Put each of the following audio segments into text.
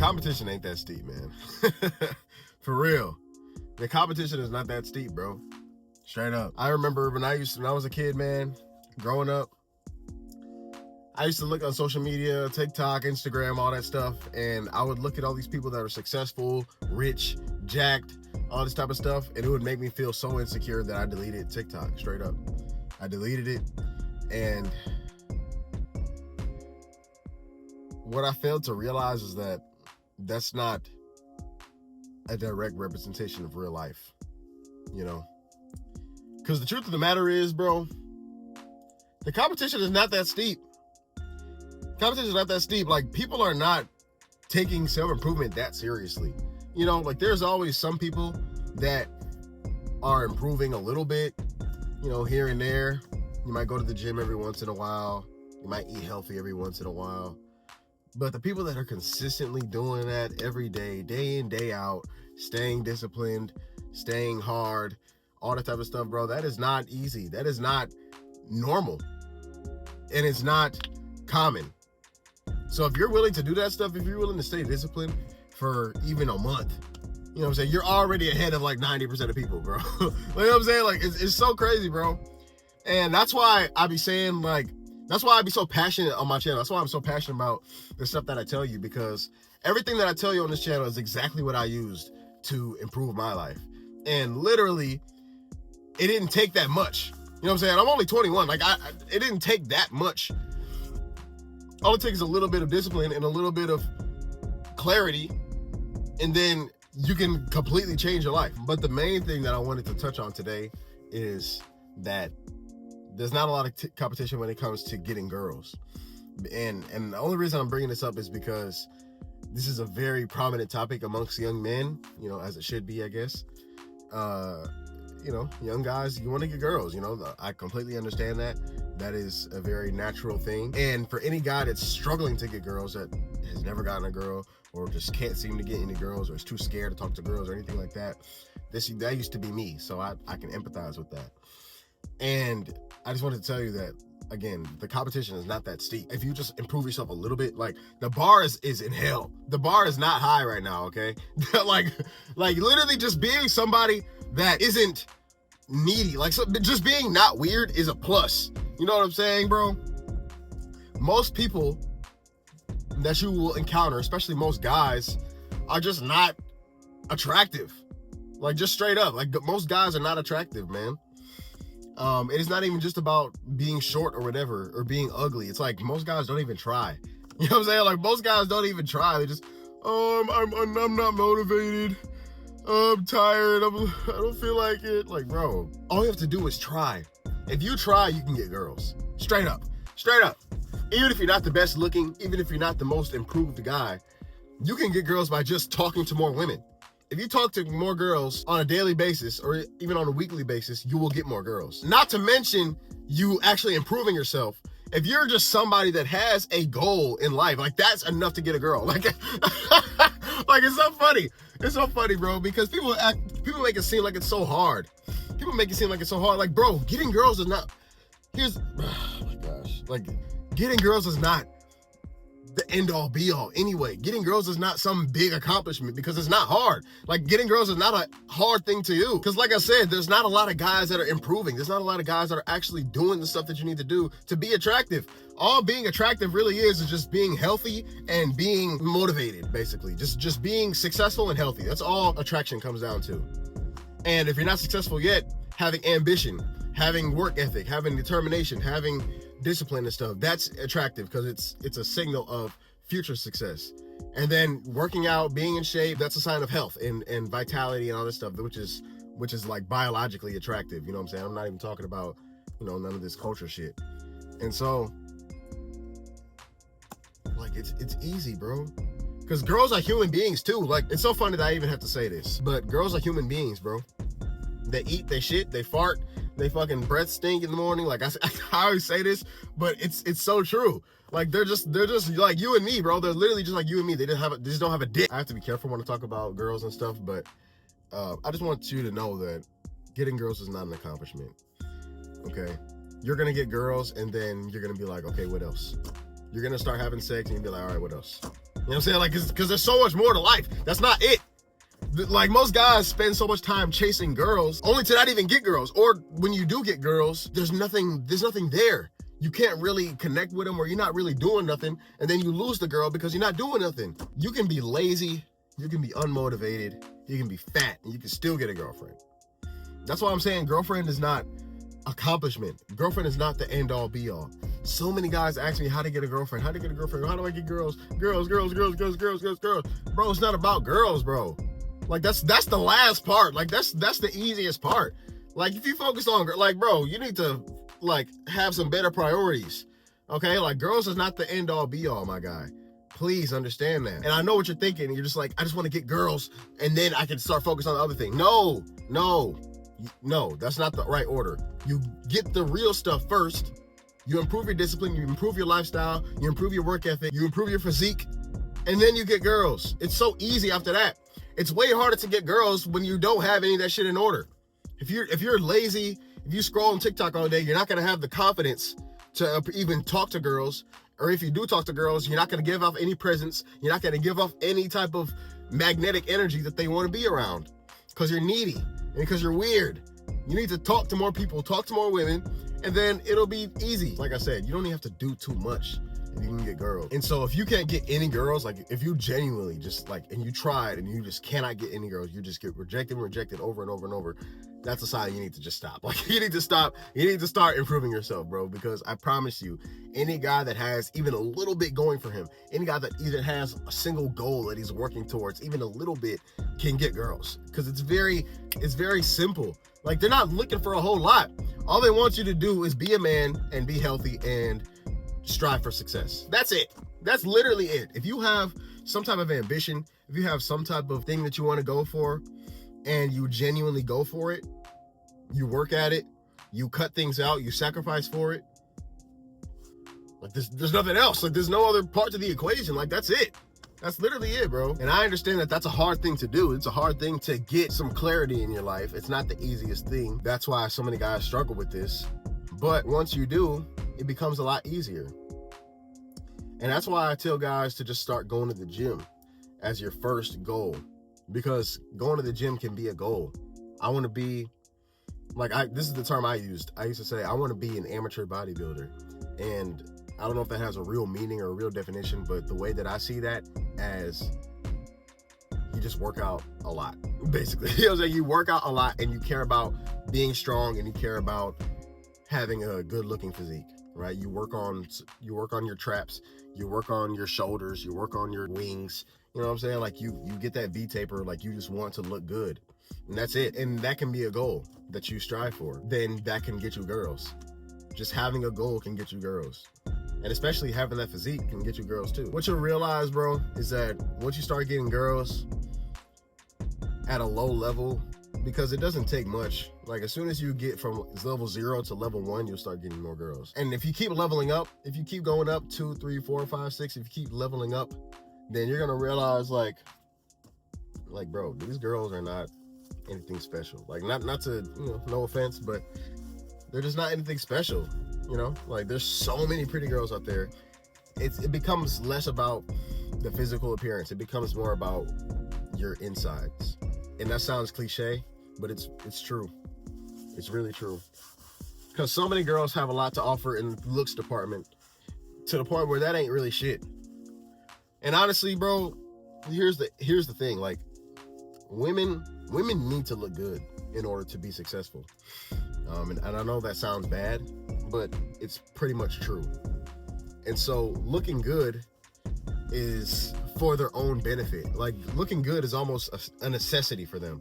competition ain't that steep, man. For real. The competition is not that steep, bro. Straight up. I remember when I was a kid, man, growing up, I used to look on social media, TikTok, Instagram, all that stuff, and I would look at all these people that are successful, rich, jacked, all this type of stuff, and it would make me feel so insecure that I deleted TikTok, straight up. I deleted it, and what I failed to realize is that that's not a direct representation of real life, you know? Because the truth of the matter is, bro, the competition is not that steep. Competition is not that steep. Like, people are not taking self-improvement that seriously. You know, like, there's always some people that are improving a little bit, you know, here and there. You might go to the gym every once in a while. You might eat healthy every once in a while. But the people that are consistently doing that every day, day in, day out, staying disciplined, staying hard, all that type of stuff, bro, that is not easy. That is not normal. And it's not common. So if you're willing to do that stuff, if you're willing to stay disciplined for even a month, you know what I'm saying, you're already ahead of like 90% of people, bro. You know what I'm saying? Like, it's so crazy, bro. And that's why I be saying, like, that's why I be so passionate on my channel. That's why I'm so passionate about the stuff that I tell you, because everything that I tell you on this channel is exactly what I used to improve my life. And literally, it didn't take that much. You know what I'm saying? I'm only 21. Like, it didn't take that much. All it takes is a little bit of discipline and a little bit of clarity, and then you can completely change your life. But the main thing that I wanted to touch on today is that there's not a lot of competition when it comes to getting girls. And the only reason I'm bringing this up is because this is a very prominent topic amongst young men, you know, as it should be, I guess. You know, young guys, you want to get girls, you know, I completely understand that. That is a very natural thing. And for any guy that's struggling to get girls, that has never gotten a girl, or just can't seem to get any girls, or is too scared to talk to girls or anything like that, that used to be me. So I can empathize with that. And I just wanted to tell you that, again, the competition is not that steep. If you just improve yourself a little bit, like, the bar is in hell. The bar is not high right now, okay? like literally just being somebody that isn't needy, like, so just being not weird is a plus. You know what I'm saying, bro? Most people that you will encounter, especially most guys, are just not attractive. Like, just straight up. Like, most guys are not attractive, man. It is not even just about being short or whatever, or being ugly. It's like, most guys don't even try. You know what I'm saying? Like, most guys don't even try. They just, I'm not motivated. I'm tired. I don't feel like it. Like, bro, all you have to do is try. If you try, you can get girls. Straight up. Straight up. Even if you're not the best looking, even if you're not the most improved guy, you can get girls by just talking to more women. If you talk to more girls on a daily basis, or even on a weekly basis, you will get more girls. Not to mention you actually improving yourself. If you're just somebody that has a goal in life, like, that's enough to get a girl. Like, like, it's so funny. It's so funny, bro, because people make it seem like it's so hard. People make it seem like it's so hard. Like, bro, getting girls is not, oh my gosh. Like, getting girls is not the end all be all anyway. Getting girls is not some big accomplishment, because it's not hard. Like, getting girls is not a hard thing to do. Because like I said, there's not a lot of guys that are improving. There's not a lot of guys that are actually doing the stuff that you need to do to be attractive. All being attractive really is just being healthy and being motivated, basically. Just being successful and healthy. That's all attraction comes down to. And if you're not successful yet, having ambition, having work ethic, having determination, having discipline and stuff, that's attractive, because it's a signal of future success. And then working out, being in shape, that's a sign of health and vitality and all this stuff, which is like biologically attractive. You know what I'm saying? I'm not even talking about, you know, none of this culture shit. And so, like, it's easy, bro. Because girls are human beings too. Like, it's so funny that I even have to say this, but girls are human beings, bro. They eat, they shit, they fart, they fucking breath stink in the morning. Like, I always say this, but it's so true. Like, they're just like you and me, bro. They're literally just like you and me. They just don't have a dick. I have to be careful when I talk about girls and stuff, but I just want you to know that getting girls is not an accomplishment. Okay? You're gonna get girls, and then you're gonna be like, okay, what else? You're gonna start having sex, and you'll be like, all right, what else? what I'm saying? Like, because there's so much more to life. That's not it. Like, most guys spend so much time chasing girls only to not even get girls. Or when you do get girls, there's nothing there. You can't really connect with them, or you're not really doing nothing, and then you lose the girl because you're not doing nothing. You can be lazy, you can be unmotivated, you can be fat, and you can still get a girlfriend. That's why I'm saying girlfriend is not accomplishment. Girlfriend is not the end all be all. So many guys ask me how to get a girlfriend, how to get a girlfriend, how do I get girls? Girls. Bro, it's not about girls, bro. Like, that's the last part. Like, that's the easiest part. Like, if you focus on, like, bro, you need to, like, have some better priorities. Okay? Like, girls is not the end all be all, my guy. Please understand that. And I know what you're thinking. You're just like, I just want to get girls and then I can start focusing on the other thing. No, that's not the right order. You get the real stuff first. You improve your discipline, you improve your lifestyle, you improve your work ethic, you improve your physique, and then you get girls. It's so easy after that. It's way harder to get girls when you don't have any of that shit in order. If you're lazy, if you scroll on TikTok all day, you're not gonna have the confidence to even talk to girls. Or if you do talk to girls, you're not gonna give off any presence. You're not gonna give off any type of magnetic energy that they want to be around. Because you're needy and because you're weird. You need to talk to more people, talk to more women, and then it'll be easy. Like I said, you don't even have to do too much if you can get girls. And so if you can't get any girls, like if you genuinely just like, and you tried and you just cannot get any girls, you just get rejected over and over and over, that's a sign you need to just stop. Like, you need to stop. You need to start improving yourself, bro, because I promise you, any guy that has even a little bit going for him, any guy that even has a single goal that he's working towards, even a little bit, can get girls. Because it's very simple. Like, they're not looking for a whole lot. All they want you to do is be a man and be healthy and strive for success. That's it. That's literally it. If you have some type of ambition, if you have some type of thing that you want to go for, and you genuinely go for it, you work at it, you cut things out, you sacrifice for it. Like, there's nothing else. Like, there's no other part to the equation. Like, that's it. That's literally it, bro. And I understand that that's a hard thing to do. It's a hard thing to get some clarity in your life. It's not the easiest thing. That's why so many guys struggle with this. But once you do, it becomes a lot easier. And that's why I tell guys to just start going to the gym as your first goal. Because going to the gym can be a goal. I want to be, like, this is the term I used. I used to say, I want to be an amateur bodybuilder. And I don't know if that has a real meaning or a real definition, but the way that I see that as, you just work out a lot, basically. You know what I'm saying? You work out a lot and you care about being strong and you care about having a good looking physique, right? You work on your traps, you work on your shoulders, you work on your wings. You know what I'm saying? Like, you get that V-taper, like, you just want to look good. And that's it. And that can be a goal that you strive for. Then that can get you girls. Just having a goal can get you girls. And especially having that physique can get you girls too. What you'll realize, bro, is that once you start getting girls at a low level, because it doesn't take much. Like, as soon as you get from level 0 to level 1, you'll start getting more girls. And if you keep leveling up, if you keep going up 2, 3, 4, 5, 6, if you keep leveling up, then you're gonna realize, like, bro, these girls are not anything special. Like, not to, no offense, but they're just not anything special. Like, there's so many pretty girls out there. It becomes less about the physical appearance. It becomes more about your insides. And that sounds cliche, but it's true. It's really true. Because so many girls have a lot to offer in the looks department, to the point where that ain't really shit. And honestly, bro, here's the thing. Like, women need to look good in order to be successful. And I know that sounds bad, but it's pretty much true. And so looking good is for their own benefit. Like, looking good is almost a necessity for them.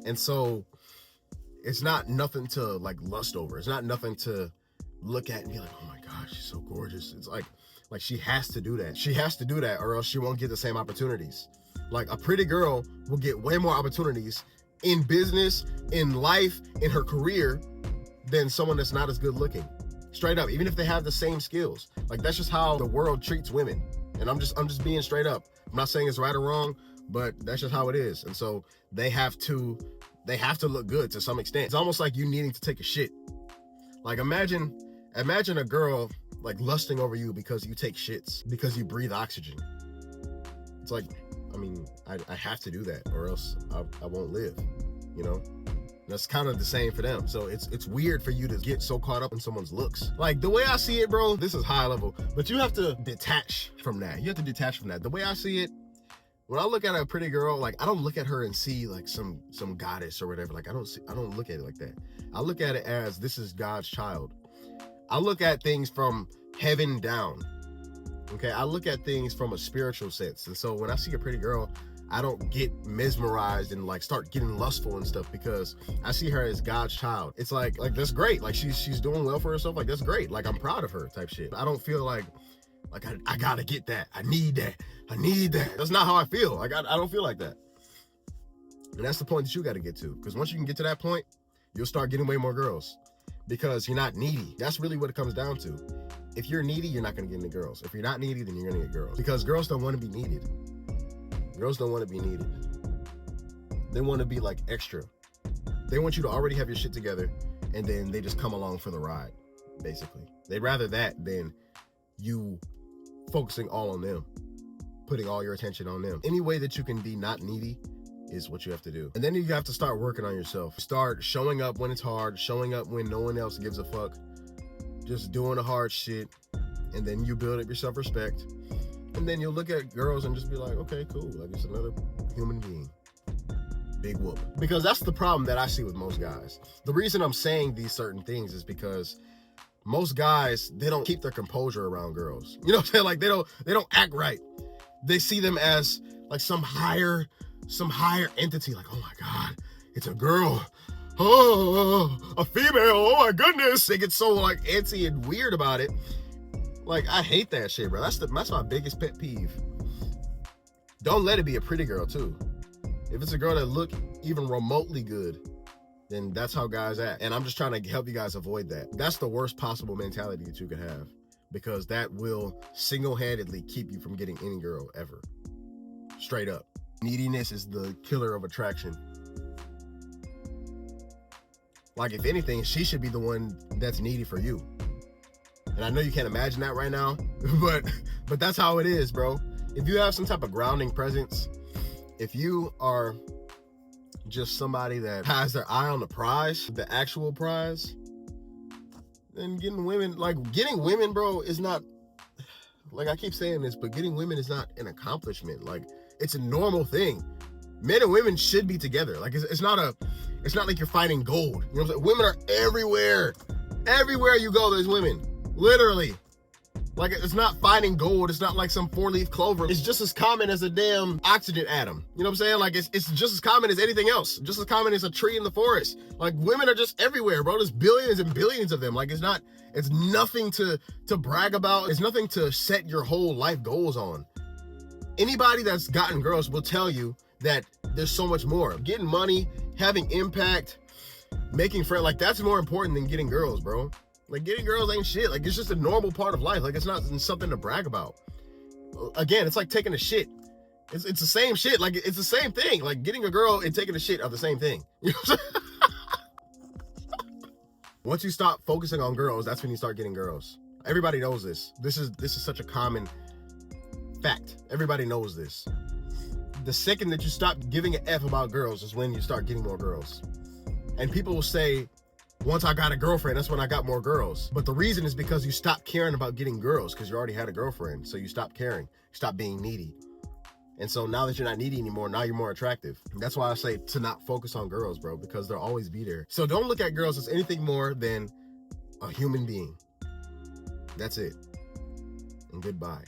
And so it's not nothing to, like, lust over. It's not nothing to look at and be like, oh my gosh, she's so gorgeous. It's like she has to do that. She has to do that, or else she won't get the same opportunities. Like, a pretty girl will get way more opportunities in business, in life, in her career, than someone that's not as good looking. Straight up, even if they have the same skills. Like, that's just how the world treats women. And I'm just being straight up. I'm not saying it's right or wrong, but that's just how it is. And so they have to look good to some extent. It's almost like you needing to take a shit. Like, imagine a girl, like, lusting over you because you take shits, because you breathe oxygen. like, I mean, I have to do that or else I won't live, you know? That's kind of the same for them. So it's weird for you to get so caught up in someone's looks. Like, the way I see it, bro, this is high level, but you have to detach from that. You have to detach from that. The way I see it, when I look at a pretty girl, like, I don't look at her and see like some goddess or whatever. Like, I don't look at it like that. I look at it as, this is God's child. I look at things from heaven down. Okay, I look at things from a spiritual sense. And so when I see a pretty girl, I don't get mesmerized and like start getting lustful and stuff, because I see her as God's child. It's like that's great. Like, she's doing well for herself. Like, that's great. Like, I'm proud of her type shit. I don't feel like I gotta get that. I need that. That's not how I feel. Like, I don't feel like that. And that's the point that you got to get to. Because once you can get to that point, you'll start getting way more girls. Because you're not needy. That's really what it comes down to. If you're needy, you're not going to get any girls. If you're not needy, then you're going to get girls. Because girls don't want to be needed. Girls don't want to be needed. They want to be like extra. They want you to already have your shit together, and then they just come along for the ride, basically. They'd rather that than you focusing all on them, putting all your attention on them. Any way that you can be not needy is what you have to do. And then you have to start working on yourself. Start showing up when it's hard, showing up when no one else gives a fuck, just doing the hard shit, and then you build up your self-respect. And then you'll look at girls and just be like, okay, cool. Like, it's another human being. Big whoop. Because that's the problem that I see with most guys. The reason I'm saying these certain things is because most guys, they don't keep their composure around girls. You know what I'm saying? Like, they don't act right. They see them as like some higher entity. Like, oh my God, it's a girl. Oh, a female. Oh my goodness. They get so like antsy and weird about it. Like, I hate that shit, bro. That's my biggest pet peeve. Don't let it be a pretty girl too. If it's a girl that look even remotely good, then that's how guys act. And I'm just trying to help you guys avoid that. That's the worst possible mentality that you could have, because that will single-handedly keep you from getting any girl ever. Straight up. Neediness is the killer of attraction. Like, if anything, she should be the one that's needy for you. And I know you can't imagine that right now, but that's how it is, bro. If you have some type of grounding presence, if you are just somebody that has their eye on the prize, the actual prize, then getting women, bro, is not, like, I keep saying this, but getting women is not an accomplishment. Like, it's a normal thing. Men and women should be together. Like, it's not like you're finding gold. You know what I'm saying? Women are everywhere. Everywhere you go, there's women. Literally. Like, it's not finding gold. It's not like some 4-leaf clover. It's just as common as a damn oxygen atom. You know what I'm saying? Like, it's just as common as anything else. Just as common as a tree in the forest. Like, women are just everywhere, bro. There's billions and billions of them. Like, it's nothing to brag about. It's nothing to set your whole life goals on. Anybody that's gotten girls will tell you that there's so much more. Getting money, having impact, making friends, like, that's more important than getting girls, bro. Like, getting girls ain't shit. Like, it's just a normal part of life. Like, it's not something to brag about. Again, it's like taking a shit. It's the same shit. Like, it's the same thing. Like, getting a girl and taking a shit are the same thing. You know what I'm saying? Once you stop focusing on girls, that's when you start getting girls. Everybody knows this. This is such a common fact. Everybody knows this. The second that you stop giving an F about girls is when you start getting more girls. And people will say, once I got a girlfriend, that's when I got more girls. But the reason is because you stopped caring about getting girls, because you already had a girlfriend. So you stopped caring. You stopped being needy. And so now that you're not needy anymore, now you're more attractive. That's why I say to not focus on girls, bro, because they'll always be there. So don't look at girls as anything more than a human being. That's it. And goodbye.